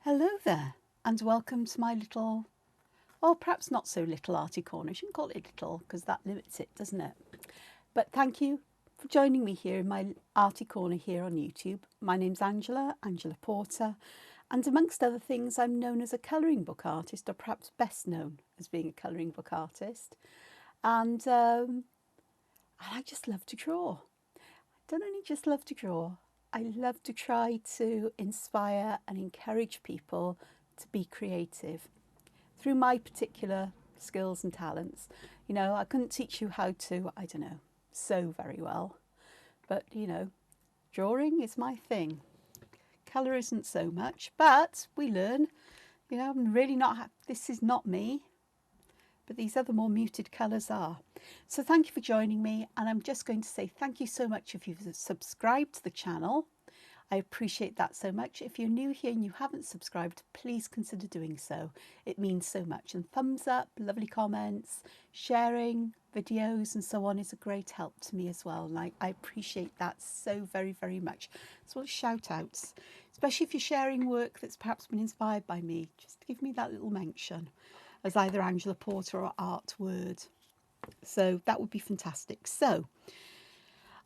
Hello there, and welcome to my little, well, perhaps not so little arty corner. I shouldn't call it little because that limits it, doesn't it? But thank you for joining me here in my arty corner here on YouTube. My name's Angela Porter, and amongst other things, I'm known as a colouring book artist, or perhaps best known as being a colouring book artist. And I just love to draw. I don't only just love to draw, I love to try to inspire and encourage people to be creative through my particular skills and talents. You know, I couldn't teach you how to, I don't know, sew very well, but you know, drawing is my thing. Colour isn't so much, but we learn. You know, I'm really not, this is not me, but these other more muted colours are. So thank you for joining me, and I'm just going to say thank you so much if you've subscribed to the channel. I appreciate that so much. If you're new here and you haven't subscribed, please consider doing so. It means so much. And thumbs up, lovely comments, sharing videos and so on is a great help to me as well. And I appreciate that so very, very much. As well as shout outs, especially if you're sharing work that's perhaps been inspired by me. Just give me that little mention as either Angela Porter or Artwyrd. So that would be fantastic. So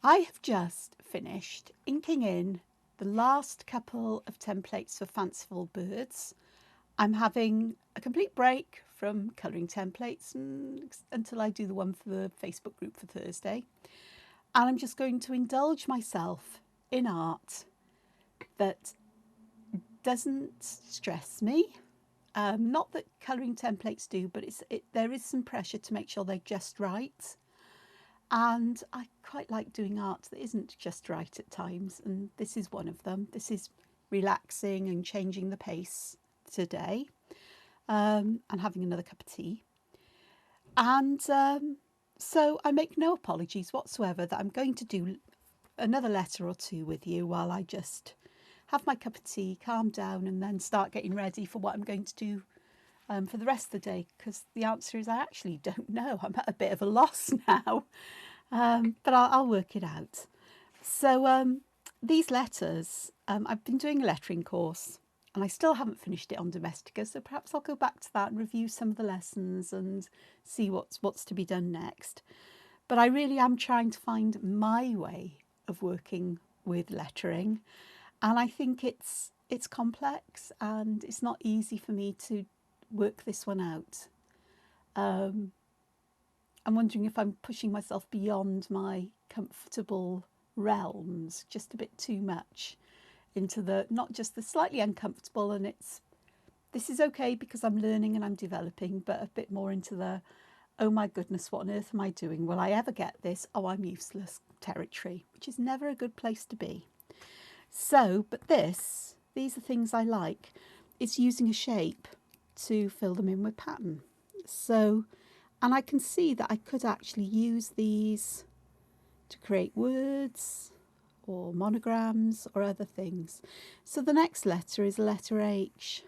I have just finished inking in the last couple of templates for Fanciful Birds. I'm having a complete break from colouring templates until I do the one for the Facebook group for Thursday. And I'm just going to indulge myself in art that doesn't stress me. Not that colouring templates do, but there is some pressure to make sure they're just right. And I quite like doing art that isn't just right at times, and this is one of them. This is relaxing and changing the pace today, and having another cup of tea. And so I make no apologies whatsoever that I'm going to do another letter or two with you while I just have my cup of tea, calm down, and then start getting ready for what I'm going to do for the rest of the day, because the answer is I actually don't know. I'm at a bit of a loss now, but I'll work it out. So these letters, I've been doing a lettering course and I still haven't finished it on Domestica, so perhaps I'll go back to that and review some of the lessons and see what's to be done next. But I really am trying to find my way of working with lettering, and I think it's complex and it's not easy for me to work this one out. I'm wondering if I'm pushing myself beyond my comfortable realms just a bit too much into the not just the slightly uncomfortable, and this is okay because I'm learning and I'm developing, but a bit more into the oh my goodness, what on earth am I doing? Will I ever get this? Oh, I'm useless territory, which is never a good place to be. So, but these are things I like. It's using a shape to fill them in with pattern. So, and I can see that I could actually use these to create words or monograms or other things. So the next letter is letter H.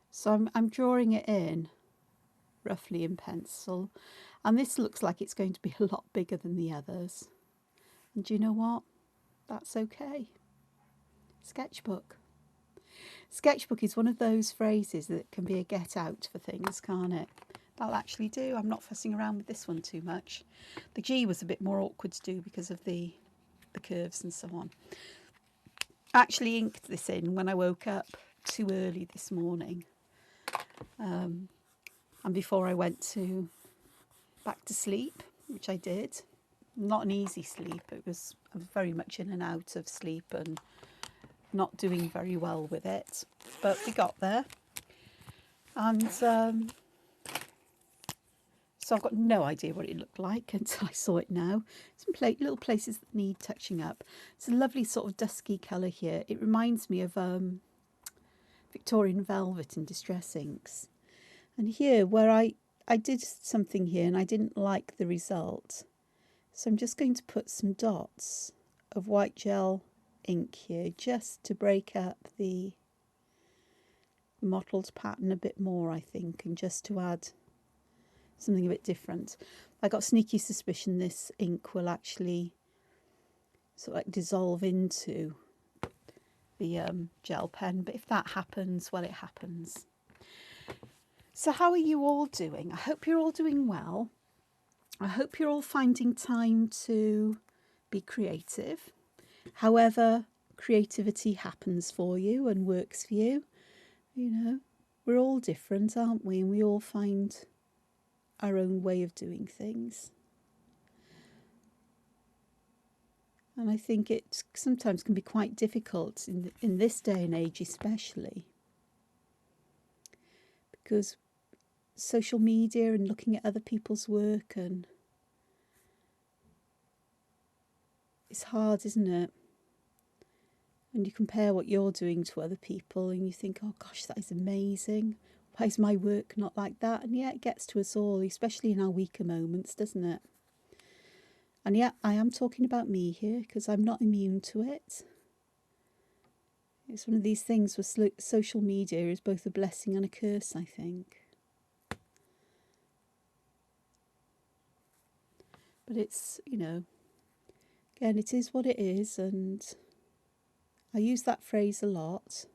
So I'm drawing it in roughly in pencil, and this looks like it's going to be a lot bigger than the others. And do you know what? That's okay. Sketchbook. Sketchbook is one of those phrases that can be a get out for things, can't it? That'll actually do. I'm not fussing around with this one too much. The G was a bit more awkward to do because of the curves and so on. I actually inked this in when I woke up too early this morning, and before I went back to sleep, which I did. Not an easy sleep. I was very much in and out of sleep and not doing very well with it, but we got there. And so I've got no idea what it looked like until I saw it now. Some little places that need touching up. It's a lovely sort of dusky colour here. It reminds me of Victorian velvet in distress inks. And here where I did something here and I didn't like the result, so I'm just going to put some dots of white gel ink here just to break up the mottled pattern a bit more, I think, and just to add something a bit different. I got a sneaky suspicion this ink will actually sort of like dissolve into the gel pen, but if that happens, well, it happens. So how are you all doing? I hope you're all doing well. I hope you're all finding time to be creative. However creativity happens for you and works for you. You know, we're all different, aren't we? And we all find our own way of doing things. And I think it sometimes can be quite difficult in this day and age, especially because social media and looking at other people's work, and it's hard, isn't it? And you compare what you're doing to other people and you think, oh gosh, that is amazing. Why is my work not like that? And yeah, it gets to us all, especially in our weaker moments, doesn't it? And yeah, I am talking about me here because I'm not immune to it. It's one of these things where social media is both a blessing and a curse, I think. But it's, you know, again, it is what it is, and I use that phrase a lot.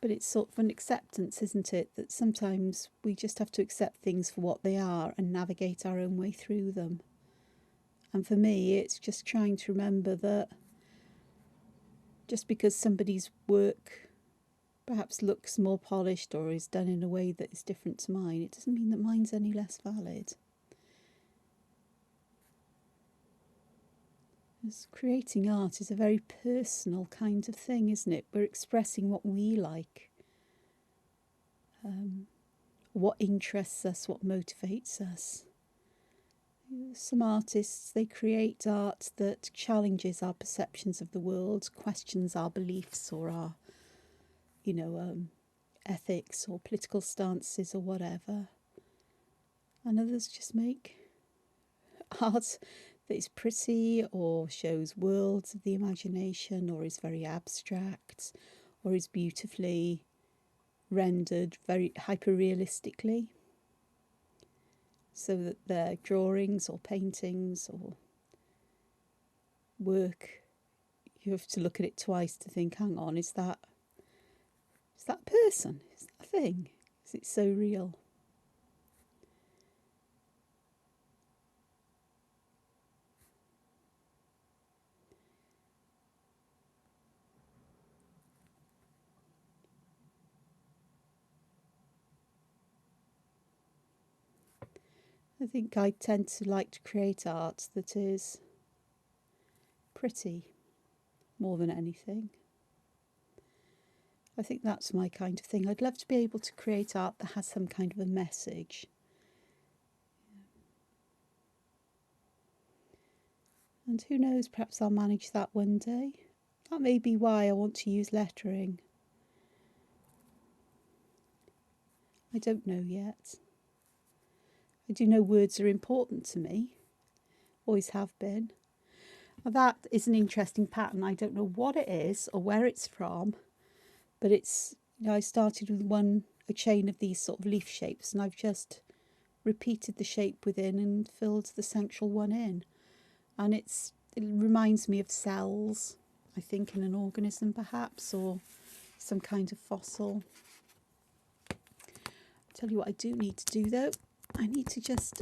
But it's sort of an acceptance, isn't it? That sometimes we just have to accept things for what they are and navigate our own way through them. And for me, it's just trying to remember that just because somebody's work perhaps looks more polished or is done in a way that is different to mine, it doesn't mean that mine's any less valid. As creating art is a very personal kind of thing, isn't it? We're expressing what we like, what interests us, what motivates us. Some artists, they create art that challenges our perceptions of the world, questions our beliefs or our, ethics or political stances or whatever. And others just make art that is pretty or shows worlds of the imagination or is very abstract or is beautifully rendered very hyper-realistically, so that their drawings or paintings or work, you have to look at it twice to think, hang on, is that a person? Is that a thing? Is it so real? I think I tend to like to create art that is pretty more than anything. I think that's my kind of thing. I'd love to be able to create art that has some kind of a message. And who knows, perhaps I'll manage that one day. That may be why I want to use lettering. I don't know yet. I do know words are important to me, always have been. Now that is an interesting pattern. I don't know what it is or where it's from, but it's, I started with a chain of these sort of leaf shapes, and I've just repeated the shape within and filled the central one in. And it reminds me of cells, I think, in an organism perhaps, or some kind of fossil. I'll tell you what I do need to do though. I need to just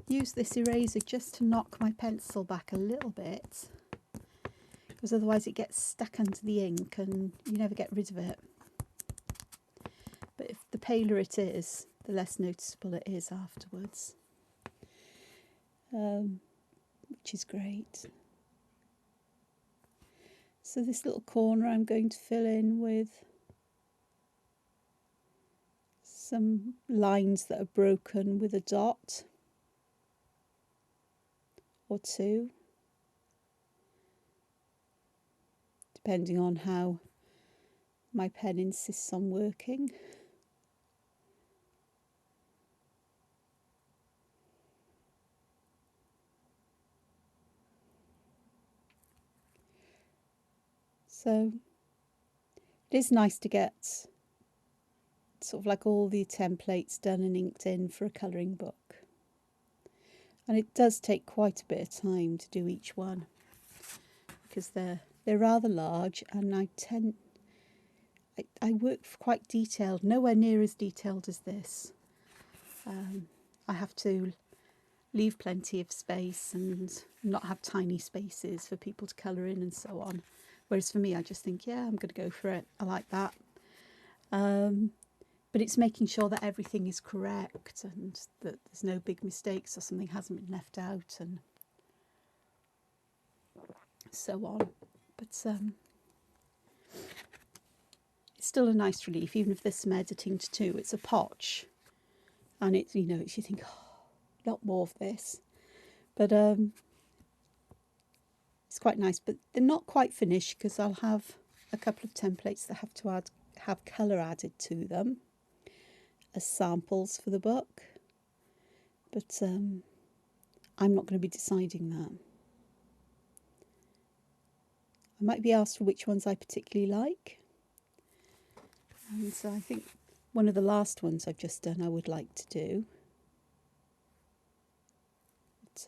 use this eraser just to knock my pencil back a little bit, because otherwise it gets stuck under the ink and you never get rid of it. But if the paler it is, the less noticeable it is afterwards, which is great. So this little corner I'm going to fill in with some lines that are broken with a dot or two, depending on how my pen insists on working. So it is nice to get sort of like all the templates done and inked in for a colouring book. And it does take quite a bit of time to do each one, because they're They're rather large, and I work quite detailed, nowhere near as detailed as this. I have to leave plenty of space and not have tiny spaces for people to colour in and so on. Whereas for me, I just think, yeah, I'm going to go for it. I like that. But it's making sure that everything is correct and that there's no big mistakes or something hasn't been left out and so on. But it's still a nice relief, even if there's some editing to do. It's a potch, and it's, you know, you think, oh, not more of this. But it's quite nice. But they're not quite finished because I'll have a couple of templates that have to have colour added to them as samples for the book. But I'm not going to be deciding that. I might be asked for which ones I particularly like. And so I think one of the last ones I've just done I would like to do. But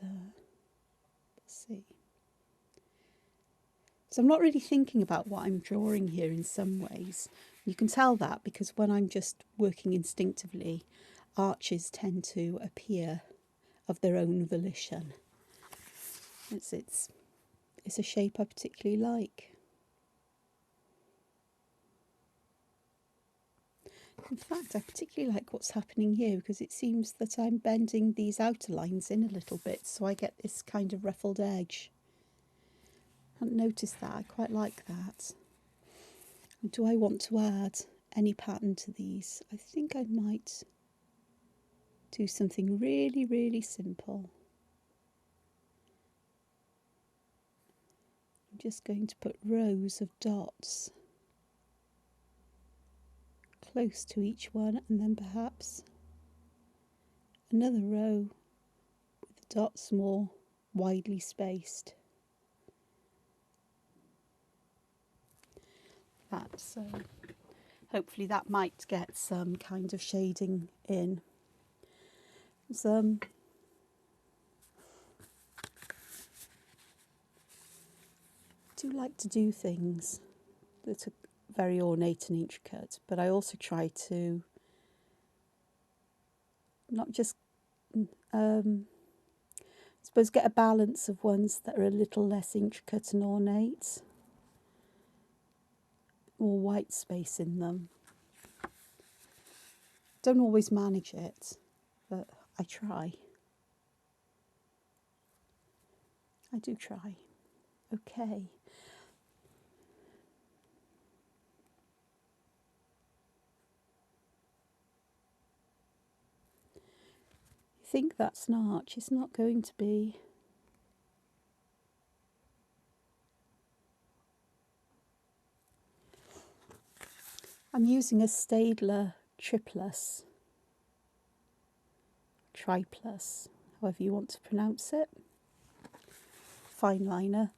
let's see. So I'm not really thinking about what I'm drawing here in some ways. You can tell that because when I'm just working instinctively, arches tend to appear of their own volition. It's a shape I particularly like. In fact, I particularly like what's happening here because it seems that I'm bending these outer lines in a little bit so I get this kind of ruffled edge. I hadn't noticed that. I quite like that. And do I want to add any pattern to these? I think I might do something really, really simple. I'm just going to put rows of dots close to each one, and then perhaps another row with the dots more widely spaced. That's hopefully that might get some kind of shading in. I do like to do things that are very ornate and intricate, but I also try to not just suppose get a balance of ones that are a little less intricate and ornate, more white space in them. Don't always manage it, but I try. I do try. Okay. You think that's an arch? It's not going to be. I'm using a Staedtler triplus, triplus, however you want to pronounce it, fine liner.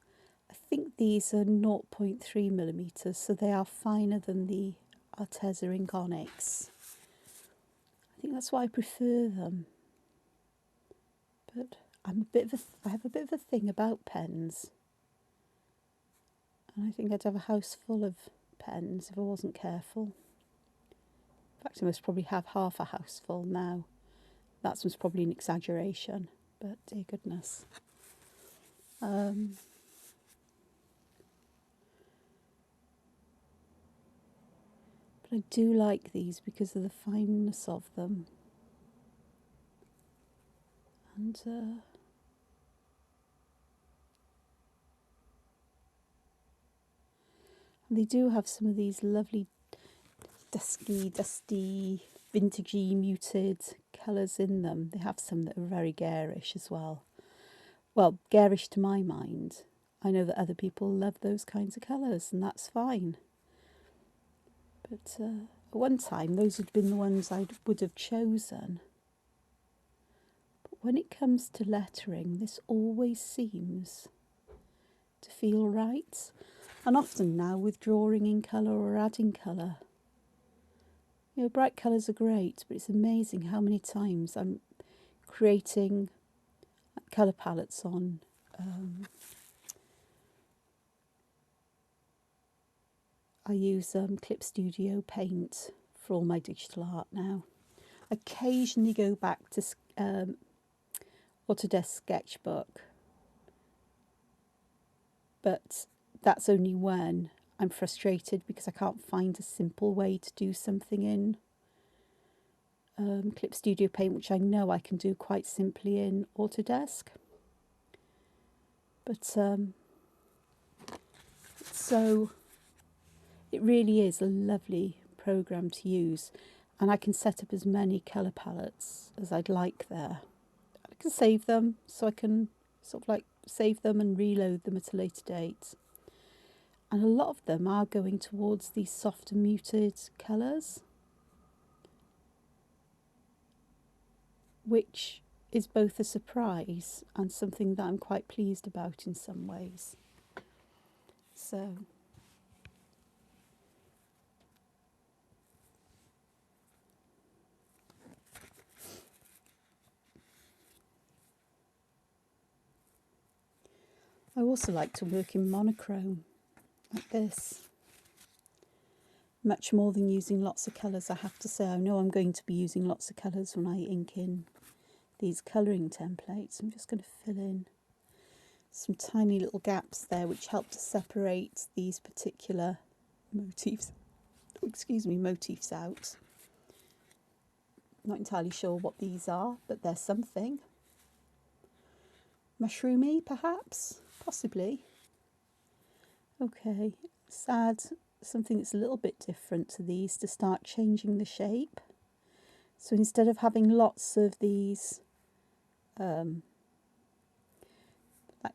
I think these are 0.3mm, so they are finer than the Arteza Ink Onyx. I think that's why I prefer them. But I have a bit of a thing about pens, and I think I'd have a house full of pens if I wasn't careful. In fact, I must probably have half a house full now. That was probably an exaggeration, but dear goodness. But I do like these because of the fineness of them. And they do have some of these lovely dusty, vintagey, muted colours in them. They have some that are very garish as well. Well, garish to my mind. I know that other people love those kinds of colours, and that's fine. But at one time, those had been the ones I would have chosen. But when it comes to lettering, this always seems to feel right. And often now with drawing in colour or adding colour. You know, bright colours are great, but it's amazing how many times I'm creating colour palettes on I use Clip Studio Paint for all my digital art now. Occasionally go back to Autodesk Sketchbook, but that's only when I'm frustrated because I can't find a simple way to do something in Clip Studio Paint, which I know I can do quite simply in Autodesk. But so it really is a lovely program to use, and I can set up as many colour palettes as I'd like there. I can save them, so I can sort of like save them and reload them at a later date. And a lot of them are going towards these softer muted colours, which is both a surprise and something that I'm quite pleased about in some ways. So I also like to work in monochrome like this, much more than using lots of colours. I have to say, I know I'm going to be using lots of colours when I ink in these colouring templates. I'm just going to fill in some tiny little gaps there which help to separate these particular motifs, motifs out. Not entirely sure what these are, but they're something. Mushroomy, perhaps? Possibly. Okay, let's add something that's a little bit different to these to start changing the shape. So instead of having lots of these like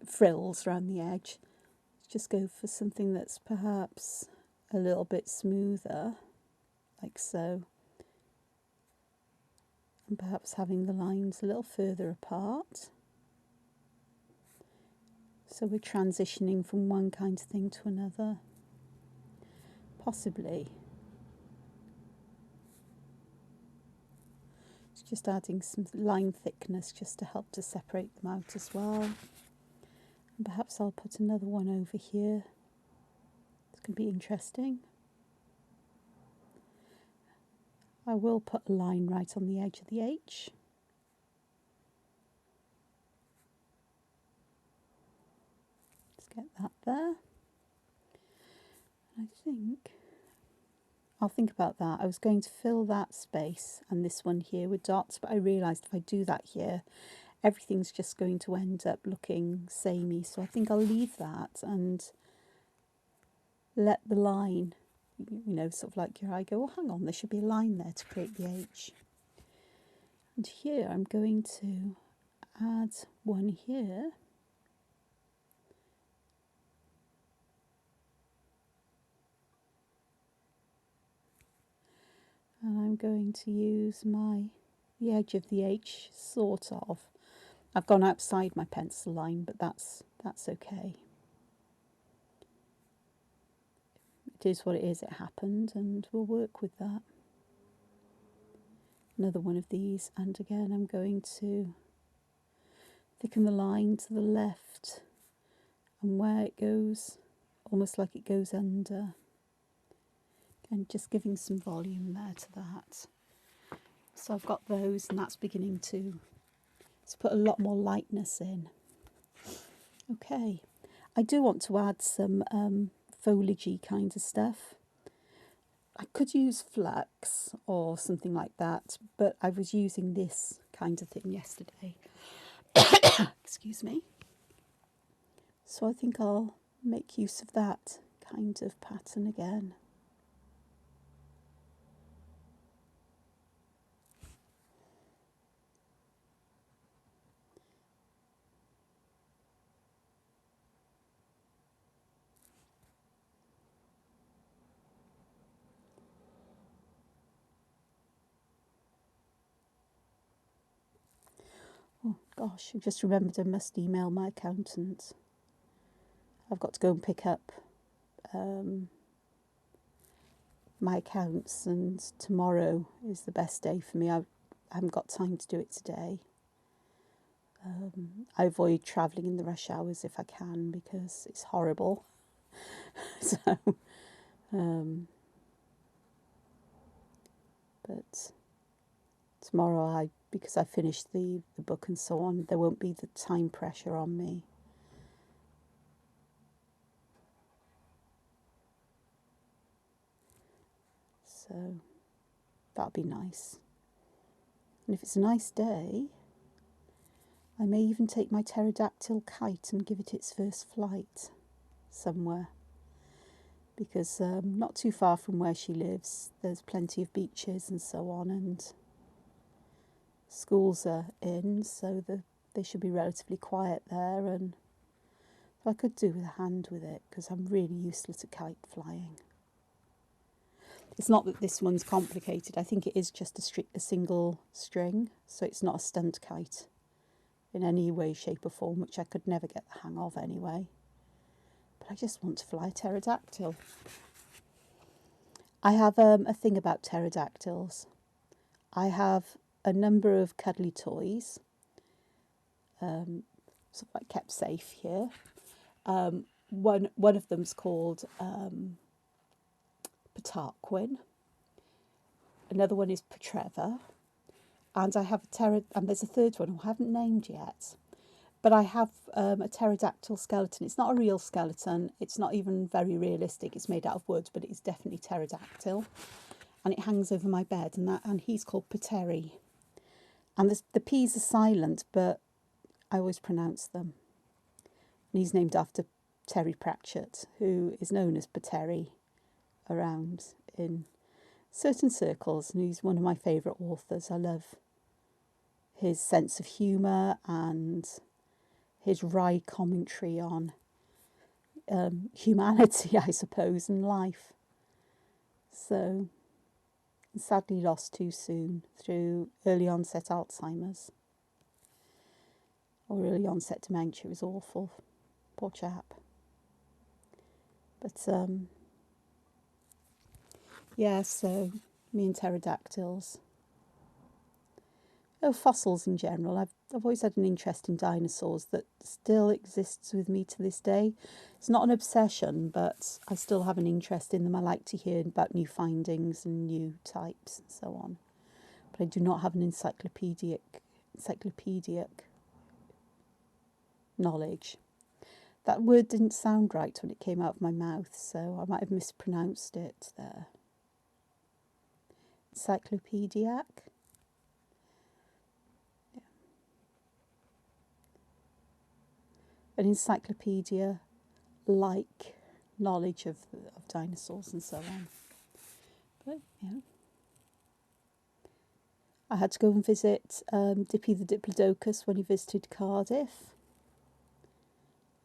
frills around the edge, just go for something that's perhaps a little bit smoother, like so. And perhaps having the lines a little further apart. So we're transitioning from one kind of thing to another. Possibly. It's just adding some line thickness just to help to separate them out as well. And perhaps I'll put another one over here. It's going to be interesting. I will put a line right on the edge of the H. Get that there. I think I'll think about that. I was going to fill that space and this one here with dots, but I realised if I do that here, everything's just going to end up looking samey. So I think I'll leave that and let the line, you know, sort of like your eye go, oh, hang on, there should be a line there to create the H. And here I'm going to add one here. And I'm going to use the edge of the H, sort of. I've gone outside my pencil line, but that's okay. It is what it is, it happened, and we'll work with that. Another one of these, and again I'm going to thicken the line to the left, and where it goes, almost like it goes under. And just giving some volume there to that. So I've got those, and that's beginning to put a lot more lightness in. Okay, I do want to add some foliagey kind of stuff. I could use flax or something like that, but I was using this kind of thing yesterday. Excuse me. So I think I'll make use of that kind of pattern again. Oh gosh, I just remembered I must email my accountant. I've got to go and pick up my accounts, and tomorrow is the best day for me. I haven't got time to do it today. I avoid travelling in the rush hours if I can because it's horrible. So But tomorrow, because I finished the book and so on, there won't be the time pressure on me. So that'll be nice. And if it's a nice day, I may even take my pterodactyl kite and give it its first flight somewhere. Because not too far from where she lives, there's plenty of beaches and so on, and schools are in, so they should be relatively quiet there, and I could do with a hand with it, because I'm really useless at kite flying. It's not that this one's complicated. I think it is just a single string, so it's not a stunt kite in any way, shape or form, which I could never get the hang of anyway. But I just want to fly a pterodactyl. I have a thing about pterodactyls. I have a number of cuddly toys, sort of like kept safe here. One of them's called Patarquin. Another one is Petreva, and I have and there's a third one I haven't named yet. But I have a pterodactyl skeleton. It's not a real skeleton. It's not even very realistic. It's made out of wood, but it's definitely pterodactyl. And it hangs over my bed, and he's called Pateri. And the P's are silent, but I always pronounce them. And he's named after Terry Pratchett, who is known as Pateri around in certain circles. And he's one of my favourite authors. I love his sense of humour and his wry commentary on humanity, I suppose, and life. So, sadly lost too soon through early onset Alzheimer's. Or early onset dementia. It was awful. Poor chap. But, yeah, so me and pterodactyls. Oh, fossils in general. I've always had an interest in dinosaurs that still exists with me to this day. It's not an obsession, but I still have an interest in them. I like to hear about new findings and new types and so on. But I do not have an encyclopedic knowledge. That word didn't sound right when it came out of my mouth, so I might have mispronounced it there. Encyclopedic? An encyclopedia like knowledge of dinosaurs and so on. But yeah, I had to go and visit Dippy the Diplodocus when he visited Cardiff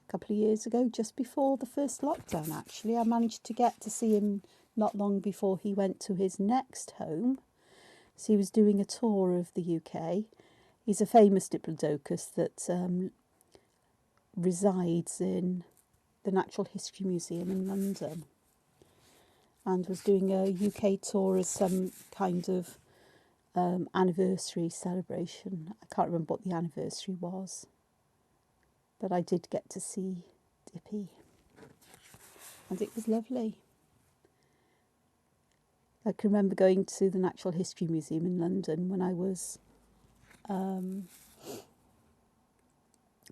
a couple of years ago, just before the first lockdown actually. I managed to get to see him not long before he went to his next home. So he was doing a tour of the UK. He's a famous Diplodocus that resides in the Natural History Museum in London, and was doing a UK tour as some kind of anniversary celebration. I can't remember what the anniversary was, but I did get to see Dippy, and it was lovely. I can remember going to the Natural History Museum in London when I was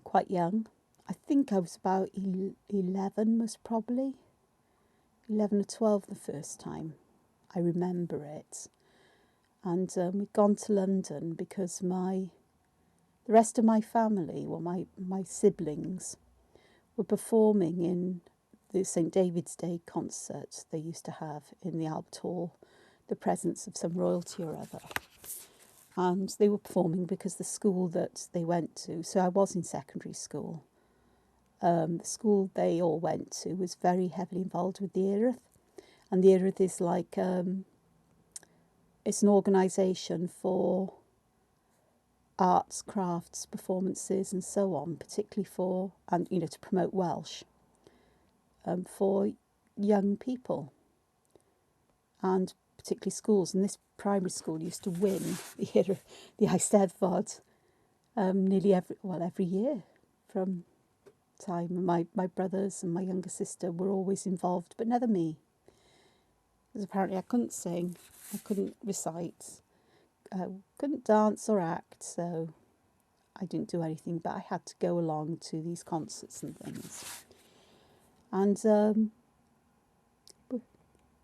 quite young. I think I was about 11, most probably. 11 or 12 the first time. I remember it. And we'd gone to London because the rest of my family, well, my siblings, were performing in the St David's Day concert they used to have in the Albert Hall, the presence of some royalty or other. And they were performing because the school that they went to, so I was in secondary school, the school they all went to was very heavily involved with the Artwyrd. And the Artwyrd is like, it's an organisation for arts, crafts, performances and so on, particularly for, and to promote Welsh, for young people and particularly schools. And this primary school used to win the Eisteddfod nearly every year from time. And my brothers and my younger sister were always involved, but never me. because apparently I couldn't sing, I couldn't recite, I couldn't dance or act, so I didn't do anything, but I had to go along to these concerts and things. And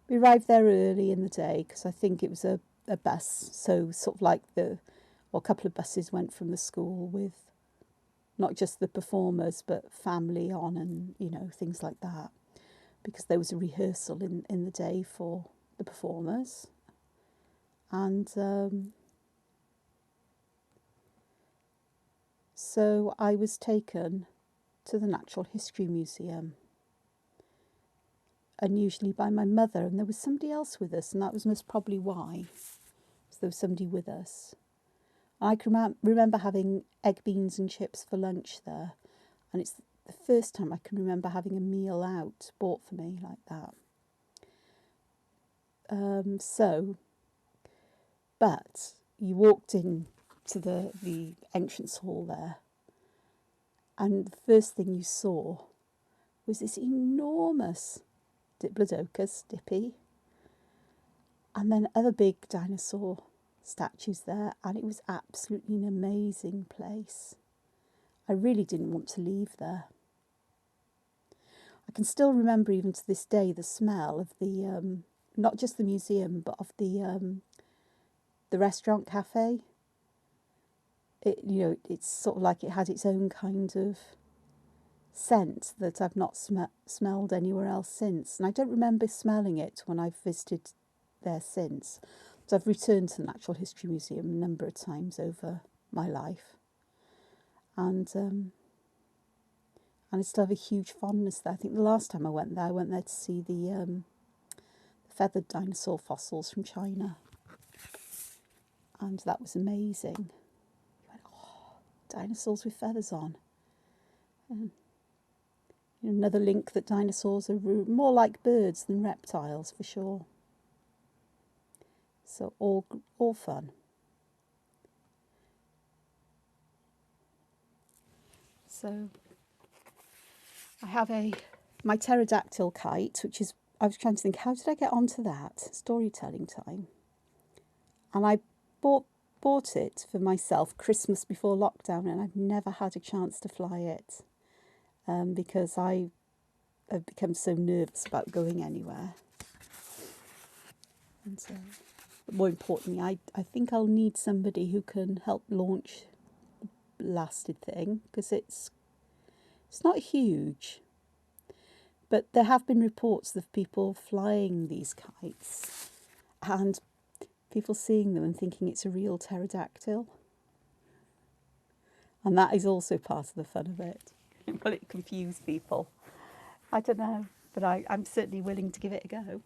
we arrived there early in the day because I think it was a bus, so sort of like a couple of buses went from the school with not just the performers but family on and, you know, things like that, because there was a rehearsal in the day for the performers. And so I was taken to the Natural History Museum, unusually by my mother, and there was somebody else with us, and that was most probably why, because there was somebody with us. I can remember having egg, beans and chips for lunch there, and it's the first time I can remember having a meal out bought for me like that. But you walked in to the entrance hall there, and the first thing you saw was this enormous Diplodocus, Dippy, and then other big dinosaur statues there, and it was absolutely an amazing place. I really didn't want to leave there. I can still remember even to this day the smell of the not just the museum but of the restaurant cafe. It's sort of like it had its own kind of scent that I've not smelled anywhere else since, and I don't remember smelling it when I've visited there since. So I've returned to the Natural History Museum a number of times over my life, and I still have a huge fondness there. I think the last time I went there to see the feathered dinosaur fossils from China, and that was amazing. Dinosaurs with feathers on. Another link that dinosaurs are more like birds than reptiles, for sure. So all fun. So I have my pterodactyl kite, which is, I was trying to think, how did I get onto that? Storytelling time. And I bought it for myself Christmas before lockdown, and I've never had a chance to fly it because I have become so nervous about going anywhere. And so, but more importantly, I think I'll need somebody who can help launch the blasted thing, because it's not huge. But there have been reports of people flying these kites and people seeing them and thinking it's a real pterodactyl. And that is also part of the fun of it. Will it confuse people? I don't know, but I'm certainly willing to give it a go.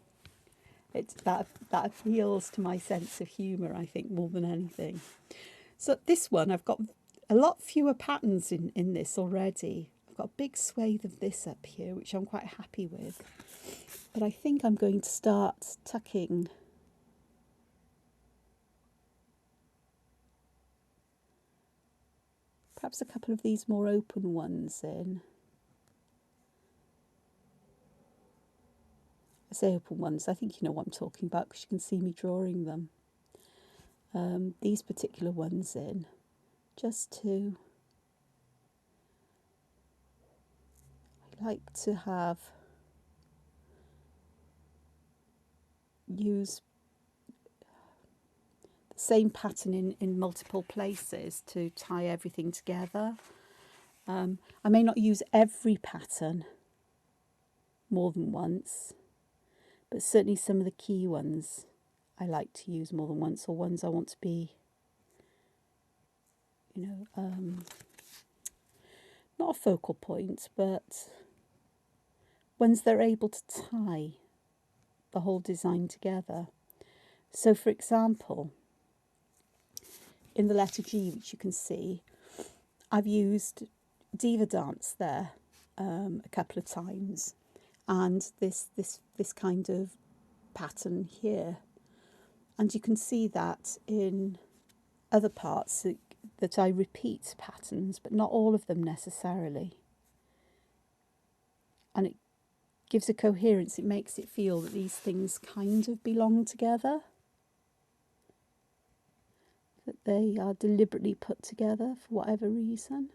That appeals to my sense of humour, I think, more than anything. So this one, I've got a lot fewer patterns in this already. I've got a big swathe of this up here, which I'm quite happy with. But I think I'm going to start tucking perhaps a couple of these more open ones in. I say open ones, I think you know what I'm talking about because you can see me drawing them. These particular ones in, just to, I like to use the same pattern in multiple places to tie everything together. I may not use every pattern more than once, but certainly some of the key ones I like to use more than once, or ones I want to be, not a focal point, but ones that are able to tie the whole design together. So for example, in the letter G, which you can see, I've used Diva Dance there a couple of times, and this kind of pattern here, and you can see that in other parts that I repeat patterns, but not all of them necessarily. And gives a coherence. It makes it feel that these things kind of belong together, that they are deliberately put together for whatever reason.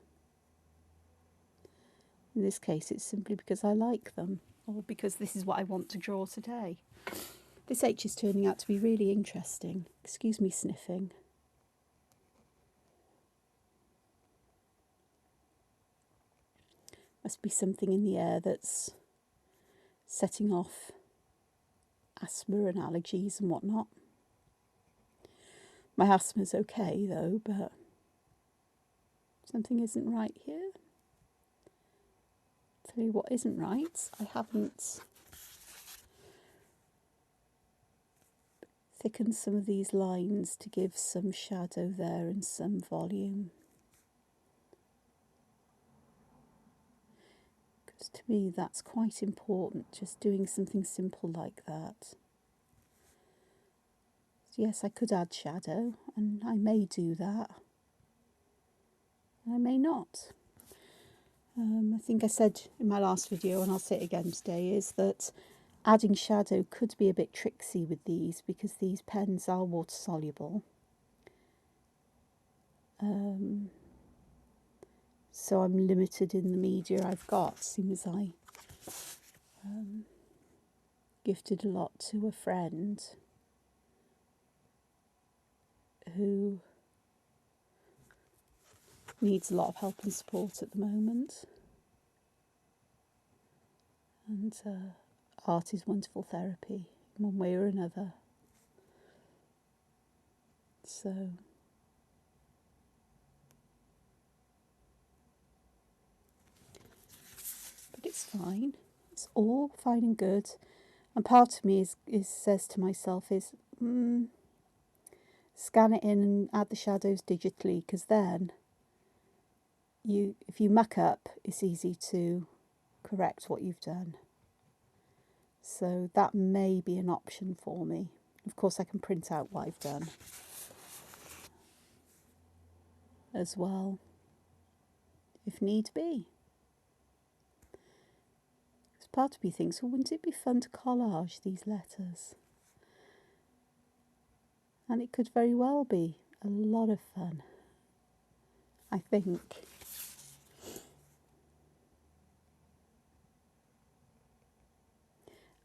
In this case, it's simply because I like them, or because this is what I want to draw today. This H is turning out to be really interesting. Excuse me sniffing. Must be something in the air that's setting off asthma and allergies and whatnot. My asthma's okay though, but something isn't right here. Tell you what isn't right. I haven't thickened some of these lines to give some shadow there and some volume. Because to me that's quite important, just doing something simple like that. So yes, I could add shadow, and I may do that. I may not. I think I said in my last video, and I'll say it again today, is that adding shadow could be a bit tricksy with these because these pens are water soluble. So I'm limited in the media I've got, seeing as I gifted a lot to a friend who needs a lot of help and support at the moment. And art is wonderful therapy in one way or another. So but it's fine. It's all fine and good. And part of me says to myself is scan it in and add the shadows digitally, because then if you muck up, it's easy to correct what you've done. So that may be an option for me. Of course, I can print out what I've done as well, if need be. Because part of me thinks, well, wouldn't it be fun to collage these letters? And it could very well be a lot of fun, I think.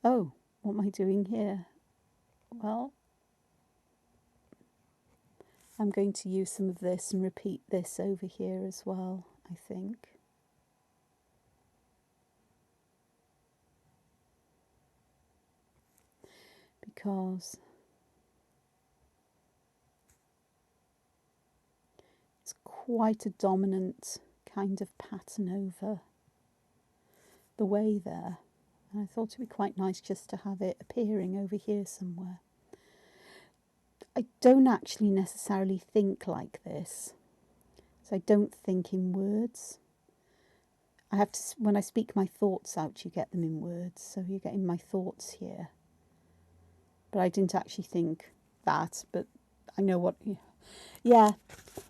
Oh, what am I doing here? Well, I'm going to use some of this and repeat this over here as well, I think. Because it's quite a dominant kind of pattern over the way there. And I thought it would be quite nice just to have it appearing over here somewhere. I don't actually necessarily think like this. So I don't think in words. I have to, when I speak my thoughts out, you get them in words. So you're getting my thoughts here. But I didn't actually think that, but I know what, yeah,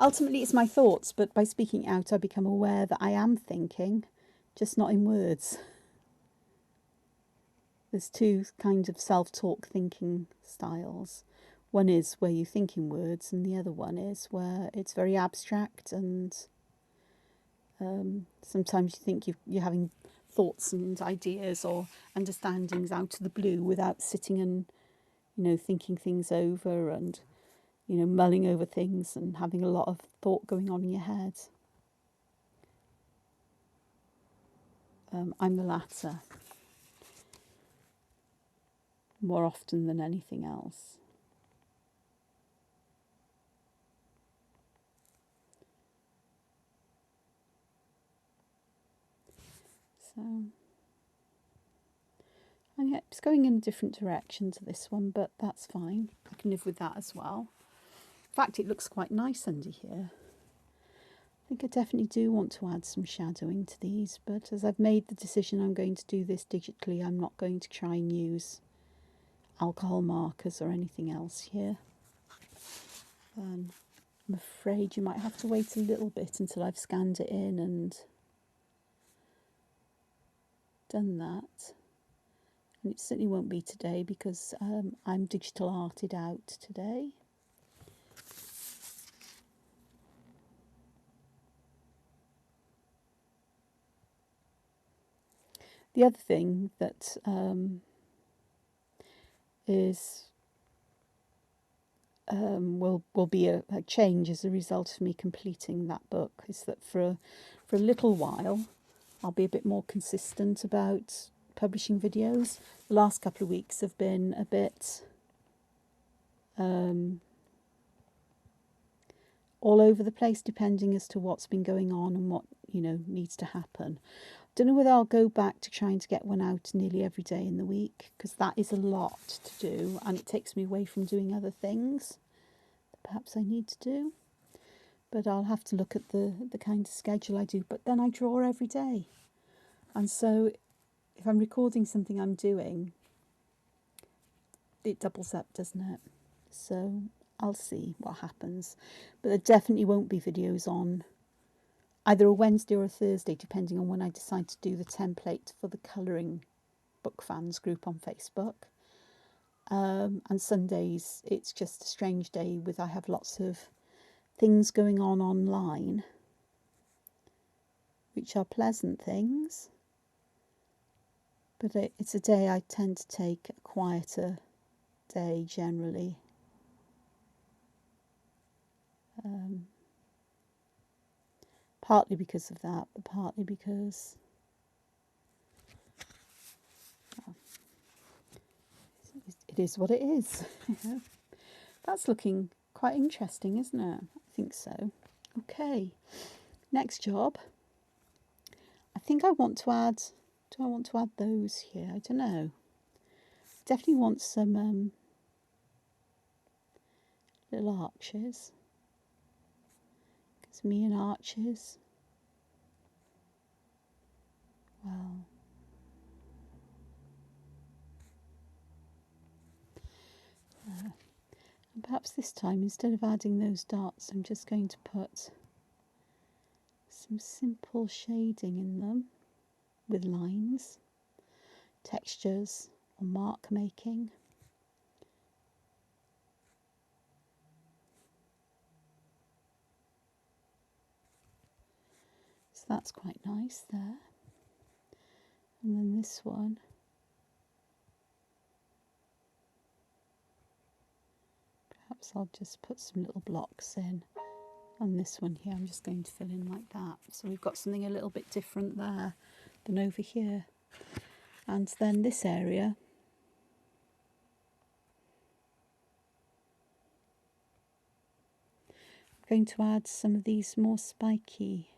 ultimately it's my thoughts, but by speaking out I become aware that I am thinking, just not in words. There's two kinds of self-talk thinking styles. One is where you think in words, and the other one is where it's very abstract, and sometimes you think you're having thoughts and ideas or understandings out of the blue without sitting and, thinking things over and, mulling over things and having a lot of thought going on in your head. I'm the latter, more often than anything else. So, and yeah, it's going in a different direction to this one, but that's fine. I can live with that as well. In fact, it looks quite nice under here. I think I definitely do want to add some shadowing to these, but as I've made the decision I'm going to do this digitally, I'm not going to try and use alcohol markers or anything else here. I'm afraid you might have to wait a little bit until I've scanned it in and done that. And it certainly won't be today because I'm digital arted out today. The other thing that will be a change as a result of me completing that book is that for a little while I'll be a bit more consistent about publishing videos. The last couple of weeks have been a bit all over the place, depending as to what's been going on and what needs to happen. Don't know whether I'll go back to trying to get one out nearly every day in the week, because that is a lot to do and it takes me away from doing other things that perhaps I need to do. But I'll have to look at the kind of schedule I do. But then I draw every day, and so if I'm recording something I'm doing, it doubles up, doesn't it? So I'll see what happens. But there definitely won't be videos on either a Wednesday or a Thursday, depending on when I decide to do the template for the colouring book fans group on Facebook. And Sundays, it's just a strange day with I have lots of things going on online, which are pleasant things. But it's a day I tend to take a quieter day generally. Partly because of that, but partly because it is what it is. That's looking quite interesting, isn't it? I think so. Okay, next job. I think I want to add, do I want to add those here? I don't know. Definitely want some little arches. Because me and arches, well, and perhaps this time, instead of adding those dots, I'm just going to put some simple shading in them with lines, textures, or mark making. So that's quite nice there. And then this one, perhaps I'll just put some little blocks in. And this one here, I'm just going to fill in like that. So we've got something a little bit different there than over here. And then this area, I'm going to add some of these more spiky.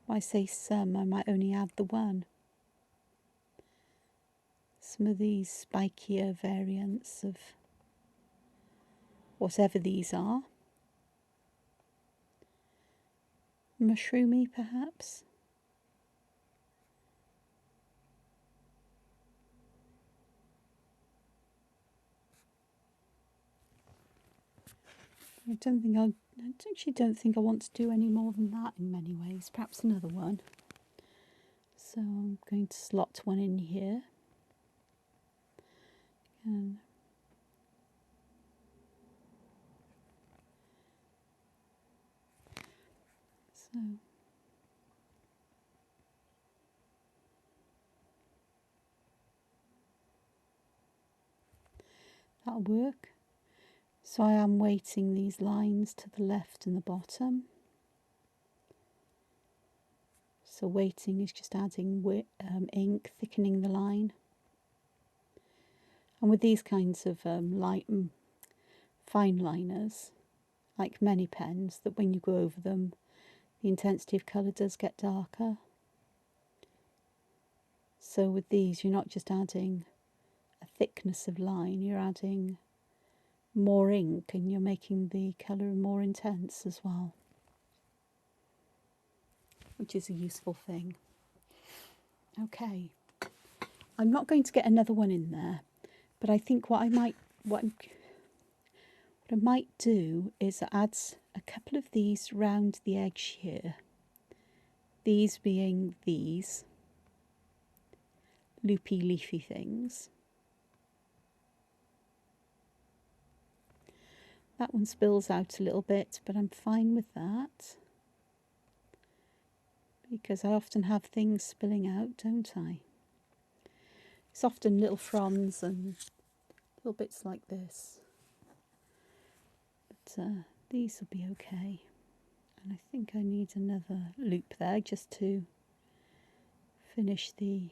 When I say some, I might only add the one. Some of these spikier variants of whatever these are. Mushroomy, perhaps. I actually don't think I want to do any more than that in many ways. Perhaps another one. So I'm going to slot one in here. And so that'll work. So I am weighting these lines to the left and the bottom. So weighting is just adding ink, thickening the line. And with these kinds of light and fine liners, like many pens, that when you go over them, the intensity of colour does get darker. So with these, you're not just adding a thickness of line, you're adding more ink and you're making the colour more intense as well, which is a useful thing. Okay, I'm not going to get another one in there, but I think what I might do is add a couple of these round the edge here, these being these loopy leafy things. That one spills out a little bit, but I'm fine with that, because I often have things spilling out, don't I? It's often little fronds and little bits like this, but these will be okay. And I think I need another loop there just to finish the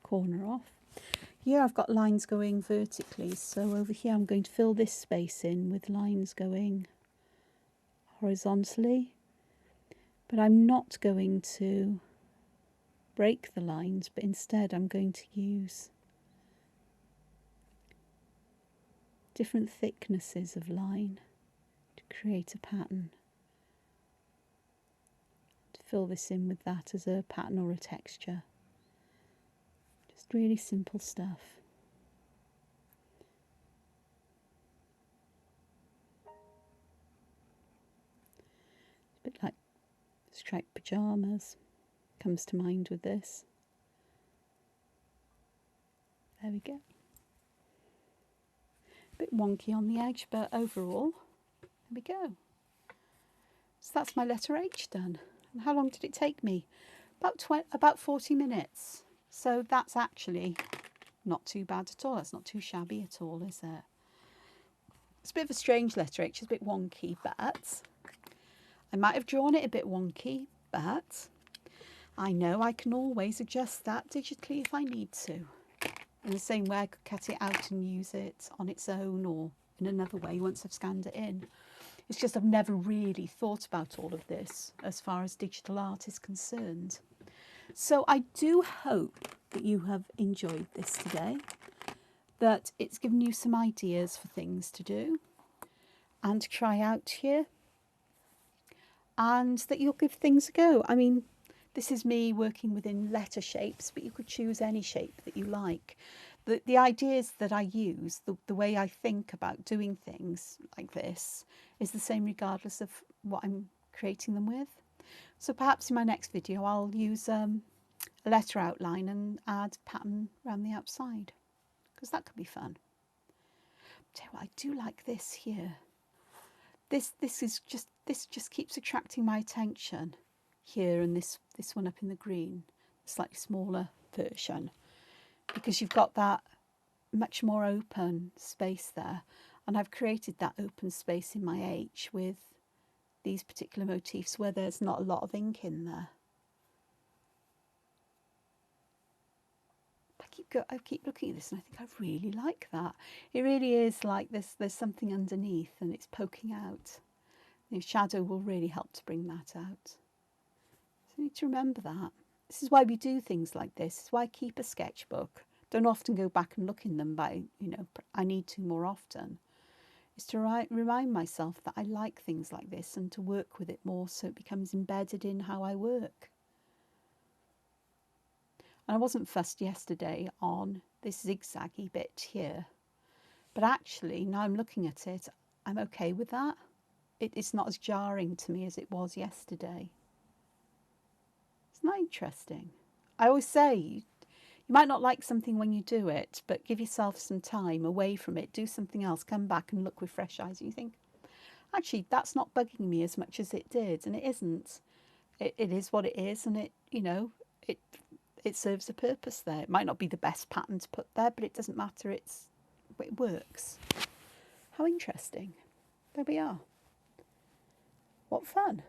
corner off. Here I've got lines going vertically, so over here I'm going to fill this space in with lines going horizontally, but I'm not going to break the lines, but instead I'm going to use different thicknesses of line to create a pattern. To fill this in with that as a pattern or a texture. Just really simple stuff. A bit like striped pyjamas comes to mind with this. There we go. A bit wonky on the edge, but overall, there we go. So that's my letter H done. And how long did it take me? About 40 minutes. So that's actually not too bad at all. That's not too shabby at all, is it? It's a bit of a strange letter H. It's a bit wonky, but I might have drawn it a bit wonky, but I know I can always adjust that digitally if I need to. In the same way I could cut it out and use it on its own or in another way once I've scanned it in. It's just I've never really thought about all of this as far as digital art is concerned. So I do hope that you have enjoyed this today, that it's given you some ideas for things to do and to try out here, and that you'll give things a go. I mean, this is me working within letter shapes, but you could choose any shape that you like. The ideas that I use, the way I think about doing things like this is the same regardless of what I'm creating them with. So perhaps in my next video I'll use a letter outline and add pattern around the outside, because that could be fun. Tell you what, I do like this here. This just keeps attracting my attention here, and this one up in the green, the slightly smaller version, because you've got that much more open space there, and I've created that open space in my H with these particular motifs where there's not a lot of ink in there. I keep looking at this and I think I really like that. It really is like there's something underneath and it's poking out. The shadow will really help to bring that out. So you need to remember that. This is why we do things like this. It's why I keep a sketchbook. Don't often go back and look in them, but I need to more often. Is to remind myself that I like things like this and to work with it more so it becomes embedded in how I work. And I wasn't fussed yesterday on this zigzaggy bit here, but actually now I'm looking at it, I'm okay with that. It's not as jarring to me as it was yesterday. Isn't that interesting? I always say you might not like something when you do it, but give yourself some time away from it, do something else, come back and look with fresh eyes, and you think, actually that's not bugging me as much as it did. And it isn't. It is what it is, and it serves a purpose there. It might not be the best pattern to put there, but it doesn't matter. It works. How interesting. There we are. What fun.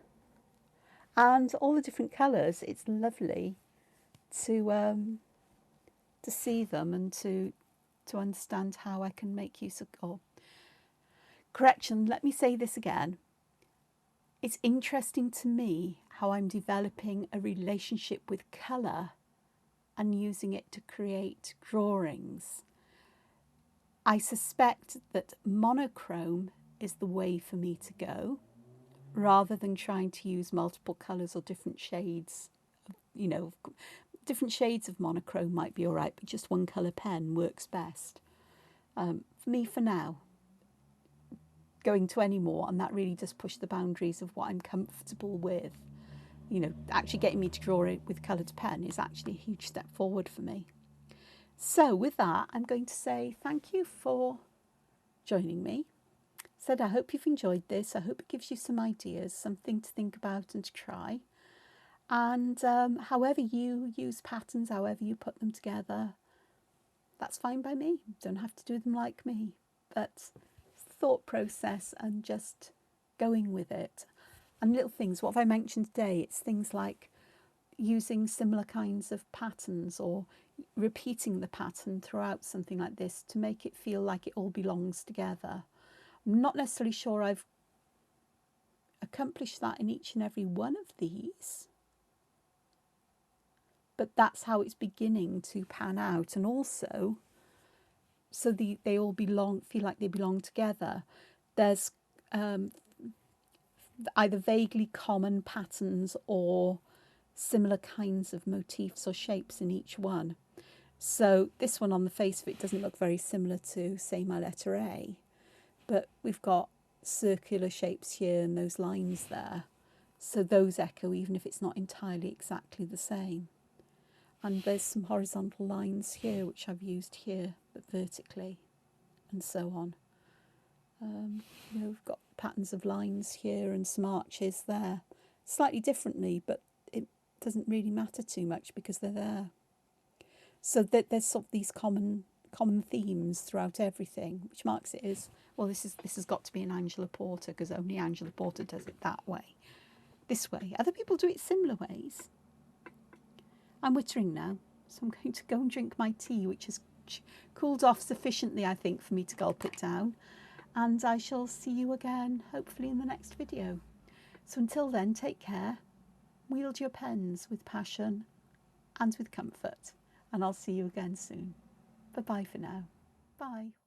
And all the different colours, it's lovely to see them and to understand how I can make use of, or correction, let me say this again. It's interesting to me how I'm developing a relationship with colour and using it to create drawings. I suspect that monochrome is the way for me to go, rather than trying to use multiple colours or different shades. Different shades of monochrome might be all right, but just one colour pen works best. For me, for now, going to any more, and that really does push the boundaries of what I'm comfortable with. you know, actually getting me to draw it with coloured pen is actually a huge step forward for me. So with that, I'm going to say thank you for joining me. Said I hope you've enjoyed this. I hope it gives you some ideas, something to think about and to try. And however you use patterns, however you put them together, that's fine by me. You don't have to do them like me. But thought process and just going with it. And little things, what have I mentioned today? It's things like using similar kinds of patterns or repeating the pattern throughout something like this to make it feel like it all belongs together. I'm not necessarily sure I've accomplished that in each and every one of these, but that's how it's beginning to pan out. And also, so they all feel like they belong together. There's either vaguely common patterns or similar kinds of motifs or shapes in each one. So this one on the face of it doesn't look very similar to, say, my letter A, but we've got circular shapes here and those lines there. So those echo even if it's not entirely exactly the same. And there's some horizontal lines here which I've used here, but vertically, and so on. You know, we've got patterns of lines here and some arches there, slightly differently, but it doesn't really matter too much because they're there. So that there's sort of these common themes throughout everything, which marks it as, well, this has got to be an Angela Porter because only Angela Porter does it that way. This way. Other people do it similar ways. I'm wittering now, so I'm going to go and drink my tea, which has cooled off sufficiently, I think, for me to gulp it down. And I shall see you again, hopefully, in the next video. So until then, take care, wield your pens with passion and with comfort, and I'll see you again soon. Bye-bye for now. Bye.